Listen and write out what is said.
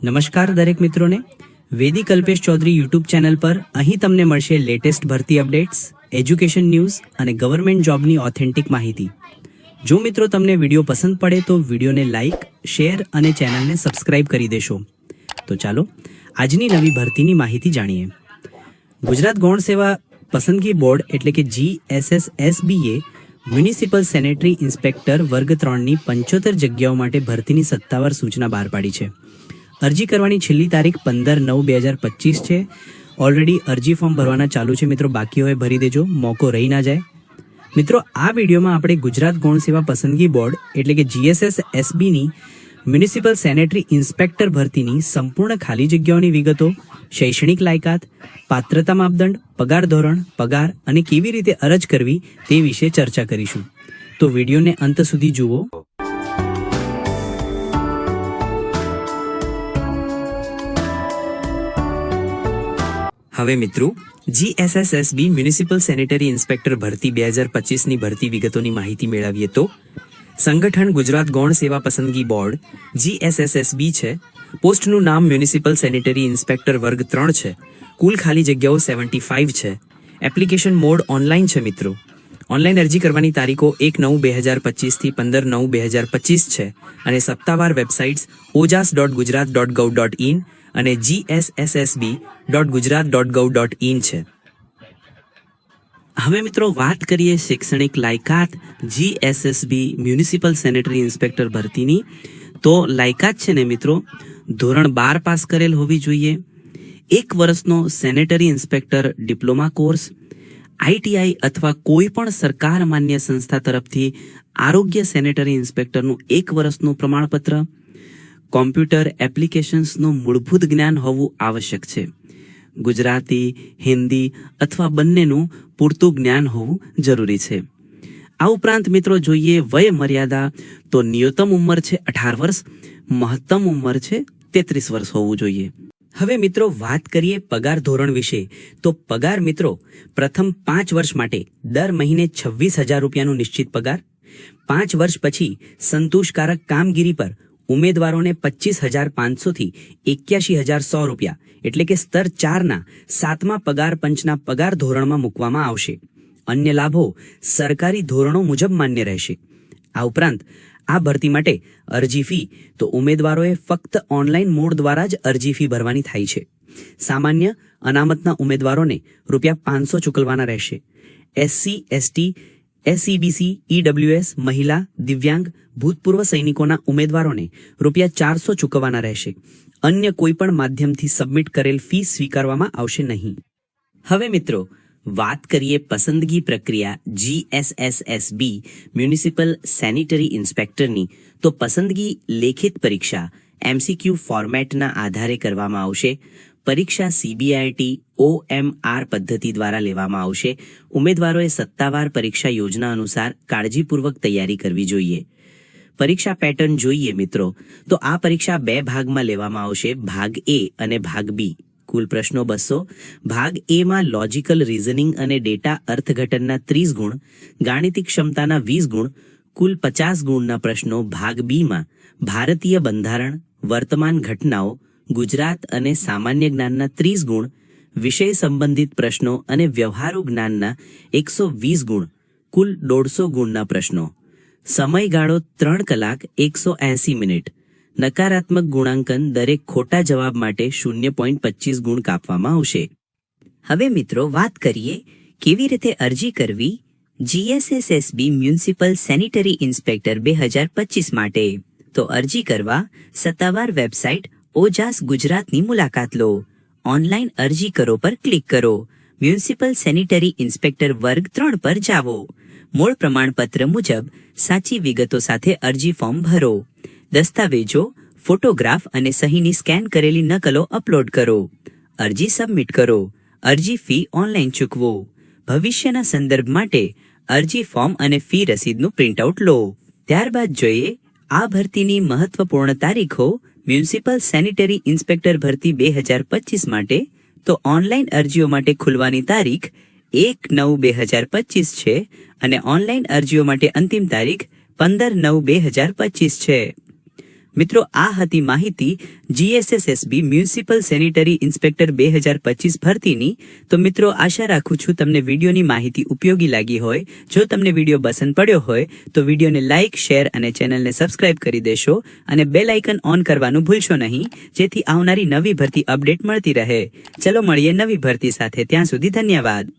નમસ્કાર દરેક મિત્રોને, વેદિક કલ્પેશ ચૌધરી યુટ્યુબ ચેનલ પર અહીં તમને મળશે લેટેસ્ટ ભરતી અપડેટ્સ, એજ્યુકેશન ન્યૂઝ અને ગવર્મેન્ટ જોબની ઓથેન્ટિક માહિતી. જો મિત્રો તમને વિડીયો પસંદ પડે તો વિડીયોને લાઇક, શેર અને ચેનલને સબસ્ક્રાઇબ કરી દેશો. તો ચાલો આજની નવી ભરતીની માહિતી જાણીએ. ગુજરાત ગૌણ સેવા પસંદગી બોર્ડ એટલે કે GSSSBએ મ્યુનિસિપલ સેનેટરી ઇન્સ્પેક્ટર વર્ગ 3ની 75 જગ્યાઓ માટે ભરતીની સત્તાવાર સૂચના બહાર પાડી છે. અરજી કરવાની છેલ્લી તારીખ 15/9/2025 છે. ઓલરેડી અરજી ફોર્મ ભરવાના ચાલુ છે મિત્રો, બાકી હોય ભરી દેજો, મોકો રહી ના જાય. મિત્રો, આ વિડીયોમાં આપણે ગુજરાત ગૌણ સેવા પસંદગી બોર્ડ એટલે કે GSSSBની મ્યુનિસિપલ સેનેટરી ઇન્સ્પેક્ટર ભરતીની સંપૂર્ણ ખાલી જગ્યાઓની વિગતો, શૈક્ષણિક લાયકાત, પાત્રતા માપદંડ, પગાર ધોરણ, પગાર અને કેવી રીતે અરજ કરવી તે વિશે ચર્ચા કરીશું. તો વિડીયોને અંત સુધી જુઓ. હવે મિત્રો, GSSSB મ્યુનિસિપલ સેનેટરી ઇન્સ્પેક્ટર ભરતી 2025ની ભરતી વિગતોની માહિતી મેળવીએ તો સંગઠન ગુજરાત ગૌણ સેવા પસંદગી બોર્ડ GSSSB છે. પોસ્ટનું નામ મ્યુનિસિપલ સેનેટરી ઇન્સ્પેક્ટર વર્ગ 3 છે. કુલ ખાલી જગ્યાઓ 75 છે. એપ્લિકેશન મોડ ઓનલાઈન છે મિત્રો. ઓનલાઈન અરજી કરવાની તારીખો 1/9/2025 થી 15/9/2025 છે અને સત્તાવાર વેબસાઇટ્સ ojas.gujarat.gov.in અને gssssb.gujarat.gov.in છે. હવે મિત્રો વાત કરીએ શૈક્ષણિક લાયકાત GSSB મ્યુનિસિપલ સેનેટરી ઇન્સ્પેક્ટર ભરતીની. તો લાયકાત છે ને મિત્રો, ધોરણ 12 પાસ કરેલ હોવી જોઈએ. 1 વર્ષનો sanitary inspector diploma course, ITI અથવા કોઈ પણ સરકાર માન્ય સંસ્થા તરફથી આરોગ્ય સેનેટરી ઇન્સ્પેક્ટરનું 1 વર્ષનું પ્રમાણપત્ર, કોમ્પ્યુટર એપ્લિકેશન્સનું મૂળભૂત જ્ઞાન હોવું આવશ્યક છે. ગુજરાતી, હિન્દી અથવા બંનેનું પૂરતું જ્ઞાન હોવું જરૂરી છે. આ ઉપરાંત મિત્રો જોઈએ વય મર્યાદા, તો ન્યૂનતમ ઉંમર છે 18 વર્ષ, મહત્તમ ઉંમર છે 33 વર્ષ હોવું જોઈએ. હવે મિત્રો વાત કરીએ પગાર ધોરણ વિશે. તો પગાર મિત્રો, પ્રથમ 5 વર્ષ માટે દર મહિને 26,000 રૂપિયાનું નિશ્ચિત પગાર. 5 વર્ષ પછી સંતોષકારક કામગીરી પર ઉમેદવારોને 25,500 થી 81,100 રૂપિયા એટલે કે સ્તર 4ના 7મા પગાર પંચના પગાર ધોરણમાં મૂકવામાં આવશે. અન્ય લાભો સરકારી ધોરણો મુજબ માન્ય રહેશે. આ ઉપરાંત આ ભરતી માટે અરજી ફી તો ઉમેદવારોએ ફક્ત ઓનલાઈન મોડ દ્વારા જ અરજી ફી ભરવાની થાય છે. સામાન્ય અનામતના ઉમેદવારોને ₹500 ચૂકવવાના રહેશે. SC, ST, SEBC, EWS, મહિલા, દિવ્યાંગ, ભૂતપૂર્વ સૈનિકોના ઉમેદવારોને ₹400 ચૂકવવાના રહેશે. અન્ય કોઈ પણ માધ્યમથી સબમિટ કરેલ ફી સ્વીકારવામાં આવશે નહીં. હવે મિત્રો વાત કરીએ પસંદગી પ્રક્રિયા GSSSB મ્યુનિસિપલ સેનિટરી ઇન્સ્પેક્ટરની. તો પસંદગી લેખિત પરીક્ષા MCQ ફોર્મેટના આધારે કરવામાં આવશે. પરીક્ષા CBIT OMR પદ્ધતિ દ્વારા લેવામાં આવશે. ઉમેદવારોએ સત્તાવાર પરીક્ષા યોજના અનુસાર કાળજીપૂર્વક તૈયારી કરવી જોઈએ. પરીક્ષા પેટર્ન જોઈએ મિત્રો, તો આ પરીક્ષા 2 ભાગમાં લેવામાં આવશે, ભાગ A અને ભાગ B. કુલ પ્રશ્નો 200. ભાગ A માં લોજિકલ રીઝનિંગ અને ડેટા અર્થઘટનના 30 ગુણ, ગાણિતિક ક્ષમતાના 20 ગુણ, કુલ 50 ગુણના પ્રશ્નો. ભાગ B માં ભારતીય બંધારણ, વર્તમાન ઘટનાઓ, ગુજરાત અને સામાન્ય જ્ઞાનના 30 ગુણ, વિષય સંબંધિત પ્રશ્નો અને વ્યવહારુ જ્ઞાનના 120 ગુણ, કુલ 150 ગુણના પ્રશ્નો. સમયગાળો 3 કલાક 180 મિનિટ. નકારાત્મક ગુણાંકન દરેક ખોટા જવાબ માટે 0.25 ગુણ કાપવામાં આવશે. હવે મિત્રો વાત કરીએ કેવી રીતે અરજી કરવી GSSSB મ્યુનિસિપલ સેનિટરી ઇન્સ્પેક્ટર 2025 માટે. તો અરજી કરવા સત્તાવાર વેબસાઇટ ઓજાસ ગુજરાતની મુલાકાત લો. ઓનલાઈન અરજી કરો પર ક્લિક કરો. મ્યુનિસિપલ સેનિટરી ઇન્સ્પેક્ટર વર્ગ 3 પર જાઓ. મૂળ પ્રમાણપત્ર મુજબ સાચી વિગતો સાથે અરજી ફોર્મ ભરો. દસ્તાવેજો, ફોટોગ્રાફ અને સહીની સ્કેન કરેલી નકલો અપલોડ કરો. અરજી સબમિટ કરો. અરજી ફી ઓનલાઈન ચૂકવો. ભવિષ્યના સંદર્ભ માટે અરજી ફોર્મ અને ફી રસીદનું પ્રિન્ટઆઉટ લો. ત્યારબાદ જોઈએ આ ભરતીની મહત્વપૂર્ણ તારીખો મ્યુનિસિપલ સેનિટરી ઇન્સ્પેક્ટર ભરતી 2025 માટે. તો ઓનલાઈન અરજીઓ માટે ખુલવાની તારીખ 1/9/2025 છે અને ઓનલાઈન અરજીઓ માટે અંતિમ તારીખ 15/9/2025 છે. મિત્રો આ હતી માહિતી GSSB મ્યુનિસિપલ સેનિટરી ઇન્સ્પેક્ટર 2025 ભરતીની. તો મિત્રો આશા રાખું છું તમને વિડીયોની માહિતી ઉપયોગી લાગી હોય. જો તમને વિડીયો પસંદ પડ્યો હોય તો વિડીયોને લાઇક, શેર અને ચેનલને સબસ્ક્રાઇબ કરી દેશો અને બેલ આઇકન ઓન કરવાનું ભૂલશો નહીં, જેથી આવનારી નવી ભરતી અપડેટ મળતી રહે. ચલો મળીએ નવી ભરતી સાથે. ત્યાં સુધી ધન્યવાદ.